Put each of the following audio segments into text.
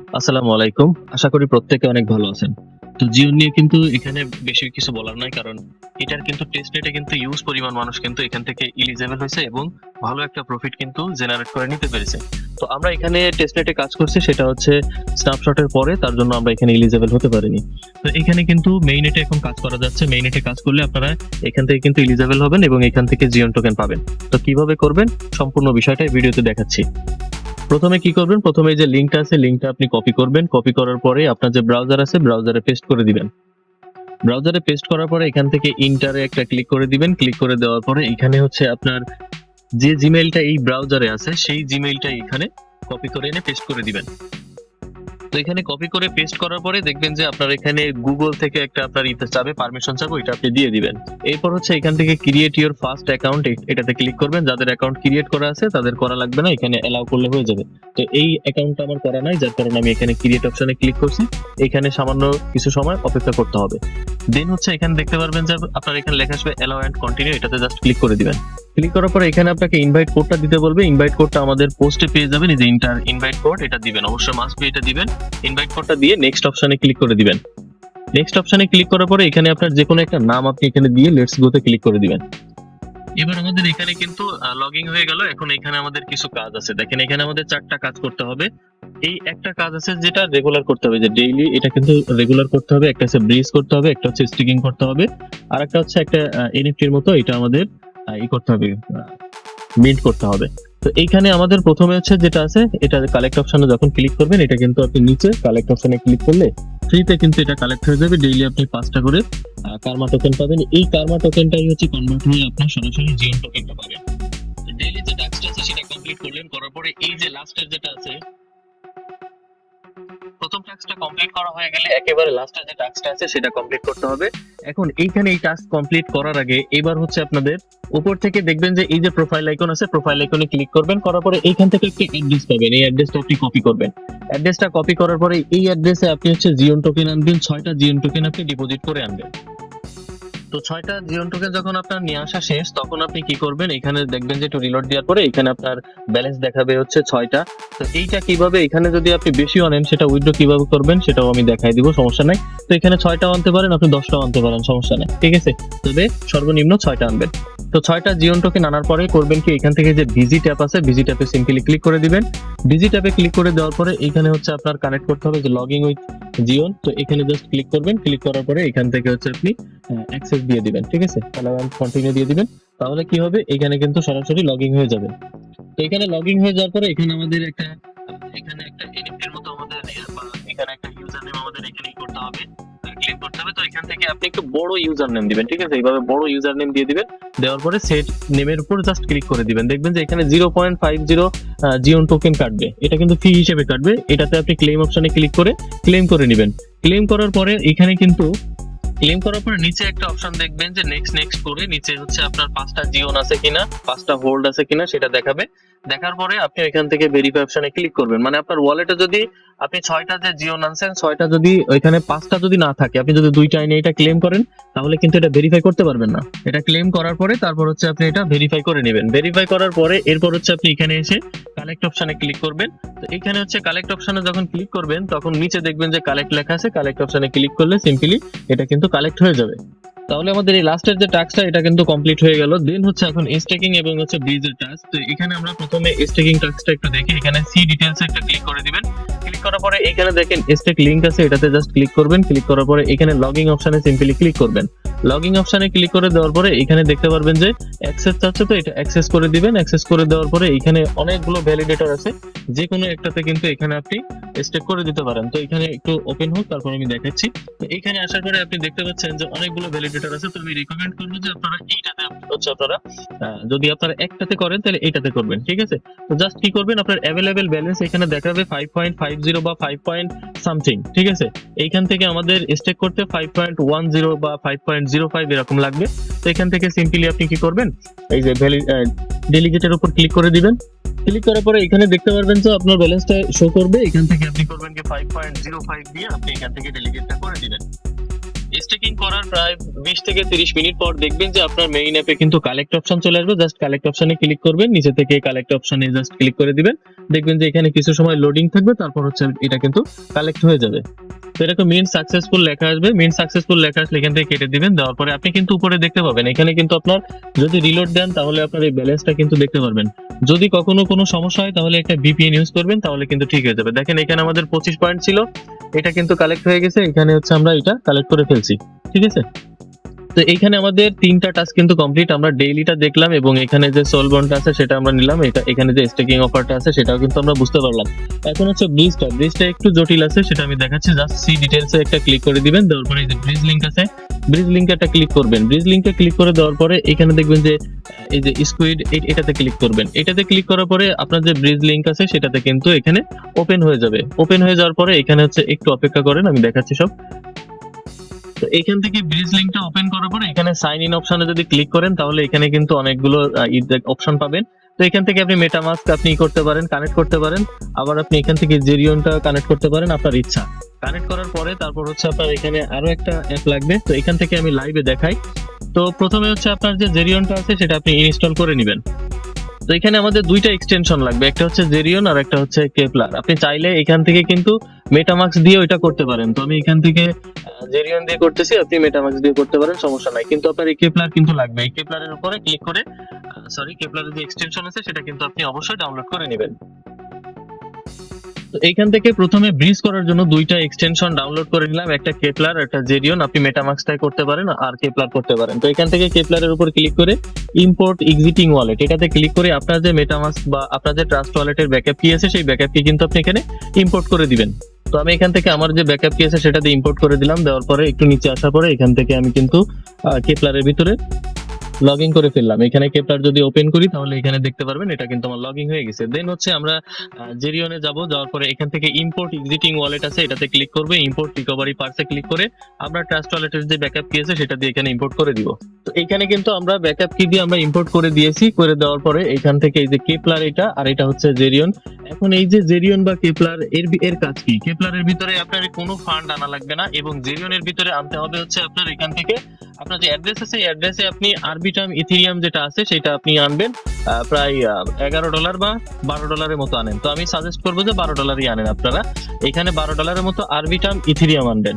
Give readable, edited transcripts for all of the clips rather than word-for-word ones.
আসসালামু আলাইকুম। আশা করি প্রত্যেকে অনেক ভালো আছেন। তো জিও নিয়ে কিন্তু এখানে বেশি কিছু বলার নাই। কারণ এটার কিন্তু টেস্ট নেটে কিন্তু হিউজ পরিমাণ মানুষ কিন্তু এখান থেকে এলিজিবল হইছে এবং ভালো একটা প্রফিট কিন্তু জেনারেট করে নিতে পেরেছে। তো আমরা এখানে টেস্ট নেটে কাজ করছি, সেটা হচ্ছে স্ন্যাপশটের পরে, তার জন্য আমরা এখানে এলিজিবল হতে পারিনি। তো এখানে কিন্তু মেইনেটে এখন কাজ করা যাচ্ছে। মেইনেটে কাজ করলে আপনারা এখান থেকে কিন্তু এলিজিবল হবেন এবং এখান থেকে জিওন টোকেন পাবেন। তো কিভাবে করবেন সম্পূর্ণ বিষয়টা এই ভিডিওতে দেখাচ্ছি। প্রথমে কি করবেন, প্রথমে এই যে লিঙ্কটা আছে, লিঙ্কটা আপনি কপি করবেন। কপি করার পরে আপনার যে ব্রাউজার আছে, ব্রাউজারে পেস্ট করে দিবেন। ব্রাউজারে পেস্ট করার পরে এখান থেকে ইন্টারে একটা ক্লিক করে দিবেন। ক্লিক করে দেওয়ার পরে এখানে হচ্ছে আপনার যে জিমেইলটা এই ব্রাউজারে আছে, সেই জিমেইলটা এখানে কপি করে এনে পেস্ট করে দিবেন। তো এখানে কপি করে পেস্ট করার পরে দেখবেন যে আপনার এখানে গুগল থেকে একটা আপনার চাবে, পারমিশন চাবে, ওইটা আপনি দিয়ে দিবেন। এরপর হচ্ছে এখান থেকে ক্রিয়েট ইওর ফার্স্ট অ্যাকাউন্ট, এটাতে ক্লিক করবেন। যাদের অ্যাকাউন্ট ক্রিয়েট করা আছে তাদের করা লাগবে না, এখানে অ্যালাউ করলে হয়ে যাবে। তো এই অ্যাকাউন্টটা আমার করা নাই, যার কারণে আমি এখানে ক্রিয়েট অপশনে ক্লিক করছি। এখানে সামান্য কিছু সময় অপেক্ষা করতে হবে। দেন হচ্ছে এখানে দেখতে পারবেন যে আপনার এখানে লেখা আসবে অ্যালাউ এন্ড কন্টিনিউ, এটাতে জাস্ট ক্লিক করে দিবেন। ক্লিক করার পরে এখানে আপনাকে ইনভাইট কোডটা দিতে বলবে। ইনভাইট কোডটা আমাদের পোস্টে পেয়ে যাবেন, এই যে ইনভাইট কোড, এটা দিবেন, অবশ্যই মাস্ট বি এটা দিবেন। ইনভাইট কোডটা দিয়ে নেক্সট অপশনে ক্লিক করে দিবেন। নেক্সট অপশনে ক্লিক করার পরে এখানে আপনার যে কোনো একটা নাম আপনি এখানে দিয়ে লেটস গোতে ক্লিক করে দিবেন। এবার আমাদের এখানে কিন্তু লগইন হয়ে গেল। এখন এখানে আমাদের কিছু কাজ আছে, দেখেন এখানে আমাদের 4টা কাজ করতে হবে। এই একটা কাজ আছে যেটা রেগুলার করতে হবে, যে ডেইলি, এটা কিন্তু রেগুলার করতে হবে। একটা হচ্ছে ব্রিজ করতে হবে, একটা হচ্ছে স্টিকিং করতে হবে, আর একটা হচ্ছে একটা এনএফটির মতো, এটা আমাদের করতে হবে, মিন্ট করতে হবে। তো এইখানে আমাদের প্রথমে হচ্ছে যেটা আছে, এটা কালেক্ট অপশনে যখন ক্লিক করবেন, এটা কিন্তু আপনি নিচে কালেক্ট অপশনে ক্লিক করলে ফ্রিতে কিন্তু এটা কালেক্ট হয়ে যাবে। ডেইলি আপনি 5টা করে কার্মা টোকেন পাবেন। এই কার্মা টোকেনটাই হচ্ছে কনভার্ট হয়ে আপনার সরাসরি জিওন টোকেনটা পাবেন। ডেইলি যে টাস্কটা আছে সেটা কমপ্লিট করলেন, করার পরে এই যে লাস্টের যেটা আছে, প্রথম টাস্কটা কমপ্লিট করা হয়ে গেলে একেবারে লাস্টে যে টাস্কটা আছে সেটা কমপ্লিট করতে হবে। এখন এইখানে এই টাস্ক কমপ্লিট করার আগে এবার হচ্ছে আপনাদের উপর থেকে দেখবেন যে এই যে প্রোফাইল আইকন আছে, প্রোফাইল আইকনে ক্লিক করবেন। করার পরে এইখান থেকে একটি অ্যাড্রেস পাবেন, এই অ্যাড্রেসটা আপনি কপি করবেন। অ্যাড্রেসটা কপি করার পরে এই অ্যাড্রেসে আপনি হচ্ছে জিওন টোকেন আনবেন, 6টা জিওন টোকেন আপনি ডিপোজিট করে আনবেন। তো 6টা জিওন টোকেন যখন আপনার নিয়ে আসা শেষ, তখন আপনি কি করবেন, এখানে দেখবেন যে একটু রিলোড দেওয়ার পরে এখানে আপনার ব্যালেন্স দেখাবে হচ্ছে 6টা। তো এইটা কিভাবে, এখানে যদি আপনি বেশি আনেন সেটা উইথড্র কিভাবে করবেন সেটাও আমি দেখাই দিব, সমস্যা নাই। তো এখানে 6টা আনতে পারেন, আপনি 10টাও আনতে পারেন, সমস্যা নাই, ঠিক আছে। তবে সর্বনিম্ন 6টা আনবেন। তো 6টা জিওন টোকেন আনার পরে করবেন কি, এখান থেকে যে ভিজিট অ্যাপ আছে, ভিজিট অ্যাপে সিম্পলি ক্লিক করে দিবেন। ভিজিট অ্যাপে ক্লিক করে দেওয়ার পরে এখানে হচ্ছে আপনার কানেক্ট করতে হবে যে লগইন উইথ জিওন। তো এখানে জাস্ট ক্লিক করবেন। ক্লিক করার পরে এখান থেকে হচ্ছে আপনি অ্যাক্সেস দিয়ে দিবেন, ঠিক আছে, কন্টিনিউ দিয়ে দিবেন। তাহলে কি হবে, এখানে কিন্তু সরাসরি লগইন হয়ে যাবে। তো এখানে লগইন হয়ে যাওয়ার পরে এখানে আমাদের একটা এনএফটির মতো আমাদের এখানে একটা ইউজার নেম আমাদের এখানে করতে হবে, ক্লেম করতে হবে। তো এখান থেকে আপনি একটু বড় ইউজার নেম দিবেন, ঠিক আছে, এইভাবে বড় ইউজার নেম দিয়ে দিবেন। দেওয়ার পরে সেট নেমের উপর জাস্ট ক্লিক করে দিবেন। দেখবেন যে এখানে 0.50 জিওন টোকেন কাটবে, এটা কিন্তু ফি হিসেবে কাটবে। এটাতে আপনি ক্লেম অপশনে ক্লিক করে ক্লেম করে নেবেন। ক্লেম করার পরে এখানে কিন্তু ক্লেম করার পরে নিচে একটা অপশন দেখবেন যে নেক্সট নেক্সট করে, নিচে হচ্ছে আপনার 5টা জিওন আছে কিনা, 5টা হোল্ড আছে কিনা সেটা দেখাবে। দেখার পরে আপনি এখান থেকে ভেরিফাই অপশনে ক্লিক করবেন। মানে আপনার ওয়ালেটে যদি আপনি 6টা যে জিওন আনছেন, 6টা যদি ওইখানে 5টা যদি না থাকে, আপনি যদি 2টা এনে এটা ক্লেম করেন, তাহলে কিন্তু এটা ভেরিফাই করতে পারবেন না। এটা ক্লেম করার পরে তারপর হচ্ছে আপনি এটা ভেরিফাই করে নেবেন। ভেরিফাই করার পরে এরপর হচ্ছে আপনি এখানে এসে কালেক্ট অপশনে ক্লিক করবেন। তো এখানে হচ্ছে কালেক্ট অপশনে যখন ক্লিক করবেন, তখন নিচে দেখবেন যে কালেক্ট লেখা আছে, কালেক্ট অপশনে ক্লিক করলে সিম্পলি এটা কিন্তু কালেক্ট হয়ে যাবে। তাহলে আমাদের এই লাস্টের যে টাস্কটা, এটা কিন্তু কমপ্লিট হয়ে গেল। দেন হচ্ছে এখন স্টেকিং এবং হচ্ছে ব্রিজের টাস্ক। তো এখানে আমরা প্রথমে স্টেকিং টাস্কটা একটু দেখি। এখানে সি ডিটেইলস একটা ক্লিক করে দিবেন। ক্লিক করার পরে এখানে দেখেন স্টেক লিংক আছে, এটাতে জাস্ট ক্লিক করবেন। ক্লিক করার পরে এখানে লগইন অপশনে সিম্পলি ক্লিক করবেন। লগইন অপশনে ক্লিক করে দেওয়ার পরে এখানে দেখতে পারবেন যে অ্যাক্সেস চাচ্ছে, তো এটা অ্যাক্সেস করে দিবেন। অ্যাক্সেস করে দেওয়ার পরে এখানে অনেকগুলো ভ্যালিডেটর আছে, যে কোনো একটাতে কিন্তু এখানে আপনি স্টেক করে দিতে পারেন। তো এখানে একটু ওপেন হোক, তারপর আমি দেখাচ্ছি। তো এখানে আসার পরে আপনি দেখতে পাচ্ছেন যে অনেকগুলো ভ্যালিডেটর আছে। তো আমি রিকমেন্ড করবো যে আপনারা এইটাতে হচ্ছে আপনারা যদি আপনারা একটাতে করেন তাহলে এইটাতে করবেন, ঠিক আছে। তো জাস্ট কি করবেন, আপনার অ্যাভেলেবেল ব্যালেন্স এখানে দেখাবে 5.50 বা 5 পয়েন্ট সামথিং, ঠিক আছে। এইখান থেকে আমাদের স্টেক করতে 5.10 বা 5.05 এরকম লাগবে। তো এখান থেকে সিম্পলি আপনি কি করবেন, এই যে ডেলিগেটের উপর ক্লিক করে দিবেন। ক্লিক করার পরে এখানে দেখতে পারবেন যে আপনার ব্যালেন্সটা শো করবে। এখান থেকে আপনি করবেন কি 5.05 দিয়ে আপনি এখান থেকে ডেলিগেটটা করে দিবেন। স্টেকিং করার প্রায় 20 থেকে 30 মিনিট পর দেখবেন যে আপনার মেইন অ্যাপে কিন্তু কালেক্ট অপশন চলে আসবে। জাস্ট কালেক্ট অপশনে ক্লিক করবেন, নিচে থেকে কালেক্ট অপশনে জাস্ট ক্লিক করে দিবেন। দেখবেন যে এখানে কিছু সময় লোডিং থাকবে, তারপর হচ্ছে এটা কিন্তু কালেক্ট হয়ে যাবে। তো এরকম মিন সাকসেসফুল লেখা আসবে, মিন সাকসেসফুল লেখা আসলে এখান থেকে কেটে দিবেন। দেওয়ার পরে আপনি কিন্তু উপরে দেখতে পাবেন, এখানে কিন্তু আপনার যদি রিলোড দেন তাহলে আপনার এই ব্যালেন্সটা কিন্তু দেখতে পারবেন। যদি কখনো কোনো সমস্যা হয় তাহলে একটা ভিপিএন ইউজ করবেন, তাহলে কিন্তু ঠিক হয়ে যাবে। দেখেন এখানে আমাদের 25 পয়েন্ট ছিল, এটা কিন্তু কালেক্ট হয়ে গেছে। এখানে হচ্ছে আমরা এটা কালেক্ট করে ফেলছি, ঠিক আছে। তো এখানে আমাদের 3টা টাস্ক কিন্তু কমপ্লিট। আমরা ডেইলিটা দেখলাম এবং এখানে যে সোল বন্ডটা আছে সেটা আমরা নিলাম। এটা এখানে যে স্টেকিং অফারটা আছে সেটাও কিন্তু আমরা বুঝতে পারলাম। এখন হচ্ছে ব্রিজটা একটু জটিল আছে, সেটা আমি দেখাচ্ছি। জাস্ট সি ডিটেইলস এ একটা ক্লিক করে দিবেন। দেওয়ার পরে এই যে ব্রিজ লিংক আছে, ব্রিজ লিংকে একটা ক্লিক করবেন। ব্রিজ লিংকে ক্লিক করে দেওয়ার পরে এখানে দেখবেন যে এই যে স্কুইড, এটাতে ক্লিক করবেন। এটাতে ক্লিক করার পরে আপনার যে ব্রিজ লিংক আছে সেটাতে কিন্তু এখানে ওপেন হয়ে যাবে। ওপেন হয়ে যাওয়ার পরে এখানে হচ্ছে একটু অপেক্ষা করেন, আমি দেখাচ্ছি সব। তো এখান থেকে ব্রিজ লিংকটা ওপেন করার পরে এখানে সাইন ইন অপশনে যদি ক্লিক করেন তাহলে এখানে কিন্তু অনেকগুলো অপশন পাবেন। তো এখান থেকে আপনি মেটামাস্ক আপনি করতে পারেন, কানেক্ট করতে পারেন। আবার আপনি এখান থেকে জেরিয়নটা কানেক্ট করতে পারেন, আপনার ইচ্ছা। কানেক্ট করার পরে তারপর হচ্ছে আপনার এখানে আরো একটা অ্যাপ লাগবে। তো এখান থেকে আমি লাইভে দেখাই। তো প্রথমে হচ্ছে আপনার যে জেরিয়নটা আছে সেটা আপনি ইনস্টল করে নেবেন। তো এখানে আমাদের 2টা এক্সটেনশন লাগবে, একটা হচ্ছে জেরিয়ন আর একটা হচ্ছে কেপলার। আপনি চাইলে এখান থেকে কিন্তু মেটামাস্ক দিয়ে ওইটা করতে পারেন। তো আমি এখান থেকে জেরিয়ন দিয়ে করতেছি, আপনি মেটামাস্ক দিয়ে করতে পারেন, সমস্যা নাই। কিন্তু আপনার এই কেপলার কিন্তু লাগবে। এই কেপলারের উপরে ক্লিক করে কেপলারের যে এক্সটেনশন আছে সেটা কিন্তু আপনি অবশ্যই ডাউনলোড করে নেবেন। তো এইখান থেকে প্রথমে ব্রিজ করার জন্য 2টা এক্সটেনশন ডাউনলোড করে নিলাম, একটা কেপলার একটা জেরিয়ন। আপনি মেটামাস্কটাই করতে পারেন আর কেপলার করতে পারেন। তো এখান থেকে কেপলারের উপর ক্লিক করে ইম্পোর্ট এক্সিটিং ওয়ালেট, এটাতে ক্লিক করে আপনার যে মেটামাস্ক বা আপনার যে ট্রাস্ট ওয়ালেটের ব্যাকআপ কি আছে সেই ব্যাকআপ কি কিন্তু আপনি এখানে ইম্পোর্ট করে দিবেন। তো আমি এখান থেকে আমার যে ব্যাকআপ কি আছে সেটা দিয়ে ইম্পোর্ট করে দিলাম। দেওয়ার পরে একটু নিচে আসার পরে এখান থেকে আমি কিন্তু কেপলারের ভিতরে লগ ইন করে ফেললাম। এখানে কেপলার যদি ওপেন করি তাহলে এখানে দেখতে পারবেন এটা কিন্তু আমার লগ ইন হয়ে গেছে। দেন হচ্ছে আমরা জেরিয়নে যাব। যাওয়ার পরে এখান থেকে ইম্পোর্ট এক্সিটিং ওয়ালেট আছে, এটাতে ক্লিক করবে। ইম্পোর্ট রিকভারি পার্টসে ক্লিক করে আমরা ট্রাস্ট ওয়ালেটের যে ব্যাকআপ কি আছে সেটা দিয়ে এখানে ইম্পোর্ট করে দিব। তো এখানে কিন্তু আমরা ব্যাকআপ কি দিয়ে আমরা ইম্পোর্ট করে দিয়েছি। করে দেওয়ার পরে এখান থেকে এই যে কেপলার এটা আর এটা হচ্ছে জেরিয়ন। এখন এই যে জেরিয়ন বা কেপলার এর কাজ কি? কেপলারের ভিতরে আপনার কোনো ফান্ড আনা লাগবে না এবং জেরিয়নের ভিতরে আনতে হবে হচ্ছে আপনার এখান থেকে আপনার যে অ্যাড্রেস আছে এই অ্যাড্রেসে আপনি আরবিটাম ইথেরিয়াম যেটা আছে সেটা আপনি আনবেন। প্রায় $11 বা $12 মতো আনেন। তো আমি সাজেস্ট করবো যে $12 আনেন আপনারা। এখানে $12 মতো আরবিটাম ইথেরিয়াম আনবেন।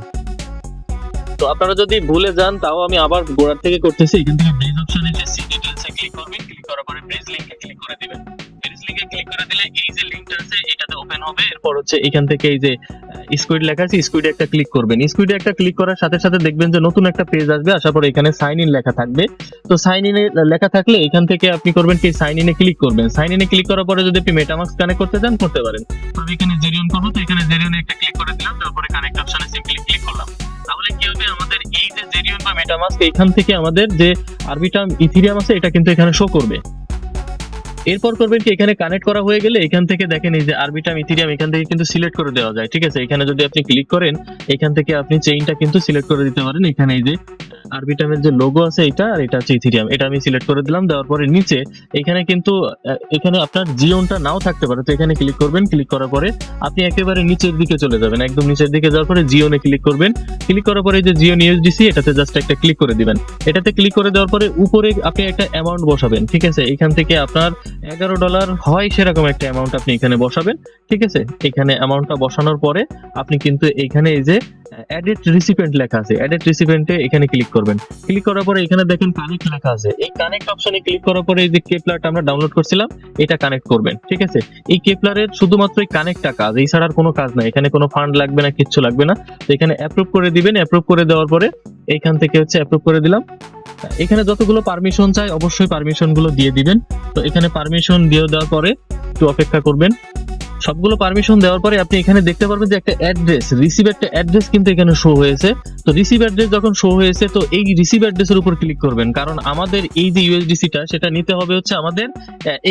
তো আপনারা যদি ভুলে যান তাও আমি আবার গোড়ার থেকে করতেছি। এখান থেকে ব্রিজ অপশনে যে সি ডিটেইলসে ক্লিক করবেন, ক্লিক করার পরে ব্রিজ লিংকে ক্লিক করে দিবেন। ব্রিজ লিংকে ক্লিক করে দিলে এই যে লিংকটা আছে এটাতে ওপেন হবে। এরপর হচ্ছে এখান থেকে এই যে স্কুইড লেখা আছে স্কুইডে একটা ক্লিক করবেন। স্কুইডে একটা ক্লিক করার সাথে সাথে দেখবেন যে নতুন একটা পেজ আসবে। আসার পরে এখানে সাইন ইন লেখা থাকবে। তো সাইন ইনে লেখা থাকলে এখান থেকে আপনি করবেন কি সাইন ইনে ক্লিক করবেন। সাইন ইনে ক্লিক করার পরে যদি আপনি মেটামাস্ক কানেক্ট করতে চান করতে পারেন। তো আমি এখানে জেরিয়ন করব, তো এখানে জেরিয়নে একটা ক্লিক করে দিলাম। তারপরে কানেক্ট অপশনে সিম্পলি ক্লিক করলাম। তাহলে কি হবে, আমাদের এই যে জেরিয়ন বা মেটামাস্ক এখান থেকে আমাদের যে আরবিটাম ইথেরিয়াম আছে এটা কিন্তু এখানে শো করবে। এরপর করবেন কি এখানে কানেক্ট করা হয়ে গেলে এখান থেকে দেখেন এই যে আরবিটাম ইথেরিয়াম এখান থেকে কিন্তু সিলেক্ট করে দেওয়া যায়, ঠিক আছে। এখানে যদি আপনি ক্লিক করেন এখান থেকে আপনি চেইনটা কিন্তু সিলেক্ট করে দিতে পারেন। এখানে এই যে আরবিটামের যে লোগো আছে এটা আর এটা হচ্ছে ইথেরিয়াম, এটা আমি সিলেক্ট করে দিলাম। দেওয়ার পরে নিচে এখানে কিন্তু এখানে আপনার জিওনটা নাও থাকতে পারে। তো এখানে ক্লিক করবেন, ক্লিক করার পরে আপনি একেবারে নিচের দিকে চলে যাবেন। একদম নিচের দিকে যাওয়ার পরে জিওনে ক্লিক করবেন। ক্লিক করার পরে এই যে জিওন ইউএসডিসি এটাতে জাস্ট একটা ক্লিক করে দিবেন। এটাতে ক্লিক করে দেওয়ার পরে উপরে আপনি একটা অ্যামাউন্ট বসাবেন, ঠিক আছে। এখান থেকে আপনার $11 হয় সেরকম একটা অ্যামাউন্ট আপনি এখানে বসাবেন, ঠিক আছে। এখানে অ্যামাউন্টটা বসানোর পরে আপনি কিন্তু এখানে এই যে অ্যাডেড রিসিপিয়েন্ট লেখা আছে অ্যাডেড রিসিপিয়েন্টে এখানে ক্লিক করবেন। ক্লিক করার পরে এখানে দেখেন কানেক্ট লেখা আছে। এই কানেক্ট অপশনে ক্লিক করার পরে এই যে কেপলারটা আমরা ডাউনলোড করছিলাম এটা কানেক্ট করবেন, ঠিক আছে। এই কেপলারের শুধুমাত্র এই কানেক্টটা কাজ, এই ছাড়া আর কোনো কাজ নাই। এখানে কোনো ফান্ড লাগবে না, কিচ্ছু লাগবে না। তো এখানে অ্যাপ্রুভ করে দিবেন। অ্যাপ্রুভ করে দেওয়ার পরে এখান থেকে হচ্ছে অ্যাপ্রুভ করে দিলাম। এখানে যতগুলো পারমিশন চাই অবশ্যই পারমিশন গুলো দিয়ে দিবেন। তো এখানে পারমিশন দিয়ে দেওয়ার পরে একটু অপেক্ষা করবেন। সবগুলো পারমিশন দেওয়ার পরে আপনি এখানে দেখতে পারবেন যে একটা অ্যাড্রেস রিসিভ একটা অ্যাড্রেস কিন্তু এখানে শো হয়েছে। তো রিসিভ অ্যাড্রেস যখন শো হয়েছে তো এই রিসিভ অ্যাড্রেসের উপর ক্লিক করবেন, কারণ আমাদের এই যে ইউএসডিসিটা সেটা নিতে হবে হচ্ছে আমাদের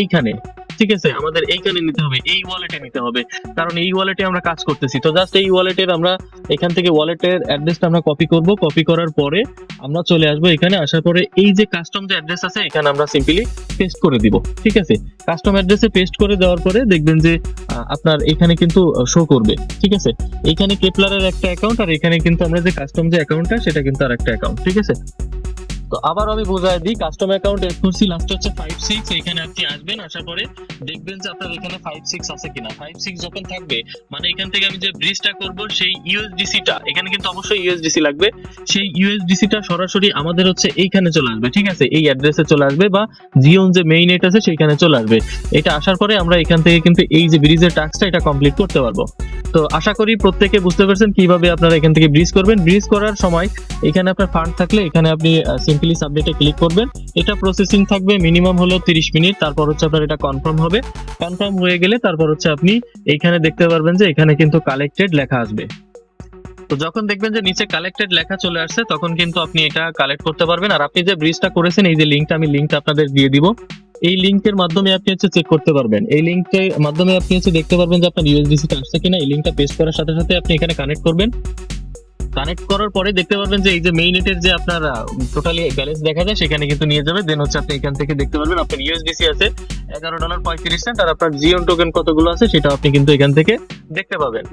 এইখানে ঠিক আছে, আমাদের এইখানে নিতে হবে, এই ওয়ালেটে নিতে হবে, কারণ এই ওয়ালেটে আমরা কাজ করতেছি। তো জাস্ট এই ওয়ালেটের আমরা এখান থেকে ওয়ালেটের অ্যাড্রেসটা আমরা কপি করব, কপি করার পরে আমরা চলে আসবো এখানে, আসার পরে এই যে কাস্টম যে অ্যাড্রেস আছে এখানে আমরা সিম্পলি পেস্ট করে দিব। ঠিক আছে, কাস্টম অ্যাড্রেসে পেস্ট করে দেওয়ার পরে দেখবেন যে আপনার এখানে কিন্তু শো করবে। ঠিক আছে, এখানে কেপলারের একটা অ্যাকাউন্ট, আর এখানে কিন্তু আমরা যে কাস্টম যে অ্যাকাউন্টটা সেটা কিন্তু আর একটা অ্যাকাউন্ট। ঠিক আছে, তো আবার আমি বোঝায় দিই, কাস্টম অ্যাকাউন্ট এড করছি, লাস্ট হচ্ছে 56। এখানে আপনি আসবেন, আসার পরে দেখবেন যে আপনার এখানে 56 আছে কিনা। 56 যখন থাকবে মানে এখান থেকে আমি যে ব্রিজটা করব সেই ইউএসডিসিটা, এখানে কিন্তু অবশ্যই ইউএসডিসি লাগবে, সেই ইউএসডিসিটা সরাসরি আমাদের হচ্ছে এইখানে চলে আসবে। ঠিক আছে, এই অ্যাড্রেসে চলে আসবে, বা জিওন যে মেইন নেট আছে সেইখানে চলে আসবে। এটা আসার পরে আমরা এখান থেকে কিন্তু এই যে ব্রিজের টাস্কটা এটা কমপ্লিট করতে পারবো। তো আশা করি প্রত্যেকে বুঝতে পারছেন কিভাবে আপনারা এখান থেকে ব্রিজ করবেন। ব্রিজ করার সময় এখানে আপনার ফান্ড থাকলে এখানে আপনি সিম্পলি সাবমিটে ক্লিক করবেন। এটা প্রসেসিং থাকবে মিনিমাম হলো 30 মিনিট, তারপর হচ্ছে আপনার এটা কনফার্ম হবে। কনফার্ম হয়ে গেলে তারপর হচ্ছে আপনি এইখানে দেখতে পারবেন যে এখানে কিন্তু কালেক্টেড লেখা আসবে। তো যখন দেখবেন যে নিচে কালেক্টেড লেখা চলে আসছে তখন কিন্তু আপনি এটা কালেক্ট করতে পারবেন। আর আপনি যে ব্রিজটা করেছেন এই যে লিঙ্কটা, আমি লিঙ্কটা আপনাদের দিয়ে দিব, এই লিঙ্কের মাধ্যমে আপনি হচ্ছে চেক করতে পারবেন। এই লিঙ্কের মাধ্যমে আপনি হচ্ছে দেখতে পারবেন যে আপনার ইউএসডিসি টা আসছে কিনা। এই লিঙ্কটা পেস্ট করার সাথে সাথে আপনি এখানে কানেক্ট করবেন। কানেক্ট করার পরে দেখতে পারবেন যে এই যে মেইন নেটের যে আপনার টোটালি ব্যালেন্স দেখা যায় সেখানে কিন্তু নিয়ে যাবে। দেন হচ্ছে আপনি এখান থেকে দেখতে পারবেন আপনার ইউএসডিসি আছে $11.35, আর আপনার জিওন টোকেন কতগুলো আছে সেটা আপনি কিন্তু এখান থেকে দেখতে পাবেন।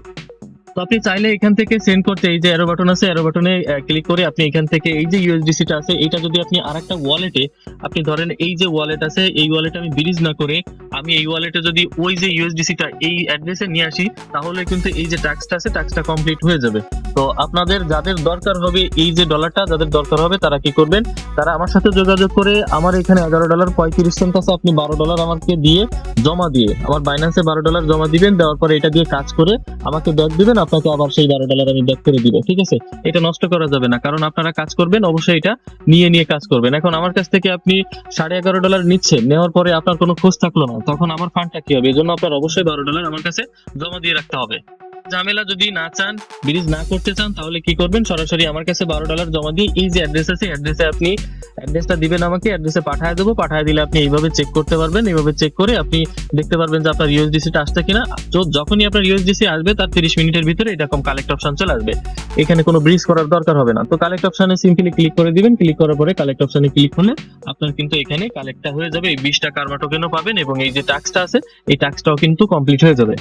তো আপনি চাইলে এখান থেকে সেন্ড করতে এই যে অ্যারো বাটন আছে, অ্যারো বাটনে ক্লিক করে আপনি এখান থেকে এই যে ইউএসডিসি টা আছে এটা যদি আপনি আরেকটা ওয়ালেটে, আপনি ধরেন এই যে ওয়ালেট আছে এই ওয়ালেটে আমি ব্রিজ না করে আমি এই ওয়ালেটে যদি ওই যে ইউএসডিসি টা এই অ্যাড্রেসে নিয়ে আসি তাহলে কিন্তু এই যে টাস্কটা আছে টাস্কটা কমপ্লিট হয়ে যাবে। তো আপনাদের যাদের দরকার হবে এই যে ডলারটা, যাদের দরকার হবে তারা কি করবেন, তারা আমার সাথে যোগাযোগ করে আমার এখানে $11.35 আছে, আপনি $12 আমাকে দিয়ে জমা দিয়ে আমার বাইন্যান্সে $12 জমা দিবেন। দেওয়ার পরে এটা দিয়ে কাজ করে আমাকে ব্যাক দিবেন, আপনাকে আবার সেই $12 আমি ব্যাক করে দিব। ঠিক আছে, এটা নষ্ট করা যাবে না, কারণ আপনারা কাজ করবেন অবশ্যই এটা নিয়ে কাজ করবেন। এখন আমার কাছ থেকে আপনি $11.5 নিচ্ছেন, নেওয়ার পরে আপনার কোনো খোঁজ থাকলো না, তখন আমার ফান্ডটা কি হবে? এজন্য আপনার অবশ্যই $12 আমার কাছে জমা দিয়ে রাখতে হবে। ঝামেলা যদি না চান, ব্রিজ না করতে চান, তাহলে কি করবেন, সরাসরি আমার কাছে $12 জমা দিয়ে এই যে অ্যাড্রেস আছে অ্যাড্রেসে আপনি অ্যাড্রেসটা দিবেন আমাকে, অ্যাড্রেসে পাঠিয়ে দেবো। পাঠিয়ে দিলে আপনি এইভাবে চেক করতে পারবেন। এইভাবে চেক করে আপনি দেখতে পারবেন যে আপনার ইউএসডিসি টা আসছে কিনা। তো যখনই আপনার ইউএসডিসি আসবে তার 30 মিনিটের ভিতরে এরকম কালেক্ট অপশন চলে আসবে। এখানে কোনো ব্রিজ করার দরকার হবে না। তো কালেক্ট অপশনে সিম্পলি ক্লিক করে দিবেন। ক্লিক করার পরে কালেক্ট অপশনে ক্লিক করলে আপনার কিন্তু এখানে কালেক্টটা হয়ে যাবে। এই 20টা কার্মা টোকেনও পাবেন এবং এই যে টাস্কটা আছে এই টাস্কটাও কিন্তু কমপ্লিট হয়ে যাবে।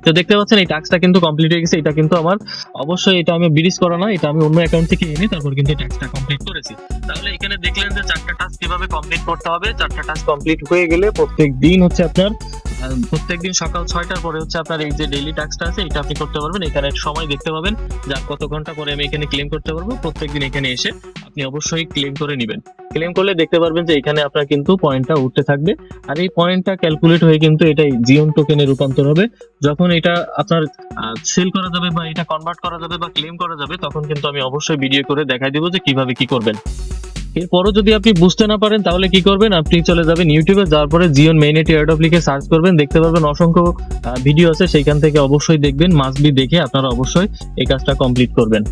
তো দেখতে পাচ্ছেন এই টাস্কটা কিন্তু কমপ্লিট হয়ে গেছে। এটা কিন্তু আমার অবশ্যই এটা আমি ব্রিজ করা না, এটা আমি অন্য অ্যাকাউন্ট থেকে এনে তারপর কিন্তু টাস্কটা কমপ্লিট করেছি। তাহলে এখানে দেখলেন যে 4টা টাস্ক কিভাবে কমপ্লিট করতে হবে। 4টা টাস্ক কমপ্লিট হয়ে গেলে প্রত্যেকদিন হচ্ছে আপনার প্রত্যেকদিন সকাল 6টার পরে হচ্ছে আপনার এই যে ডেইলি টাস্কটা আছে এটা আপনি করতে পারবেন। এখানে সময় দেখতে পাবেন যা কত ঘন্টা পরে আমি এখানে ক্লেম করতে পারবো। প্রত্যেকদিন এখানে এসে আপনি অবশ্যই ক্লেম করে নেবেন। ক্লেম করলে দেখতে পারবেন যে এখানে আপনার কিন্তু পয়েন্টটা উঠতে থাকবে, আর এই পয়েন্টটা ক্যালকুলেট হয়ে কিন্তু এটা জিওন টোকেনে রূপান্তর হবে। যখন এটা আপনার সেল করা যাবে বা এটা কনভার্ট করা যাবে বা ক্লেম করা যাবে তখন কিন্তু আমি অবশ্যই ভিডিও করে দেখাই দেবো যে কিভাবে কি করবেন। এরপরও যদি আপনি বুঝতে না পারেন তাহলে কি করবেন, আপনি চলে যাবেন ইউটিউবে, যাওয়ার পরে জিওন মেইননেট এয়ারড্রপ লিখে সার্চ করবেন, দেখতে পারবেন অসংখ্য ভিডিও আছে, সেইখান থেকে অবশ্যই দেখবেন, মাস্ট বি দেখে আপনারা অবশ্যই এই কাজটা কমপ্লিট করবেন।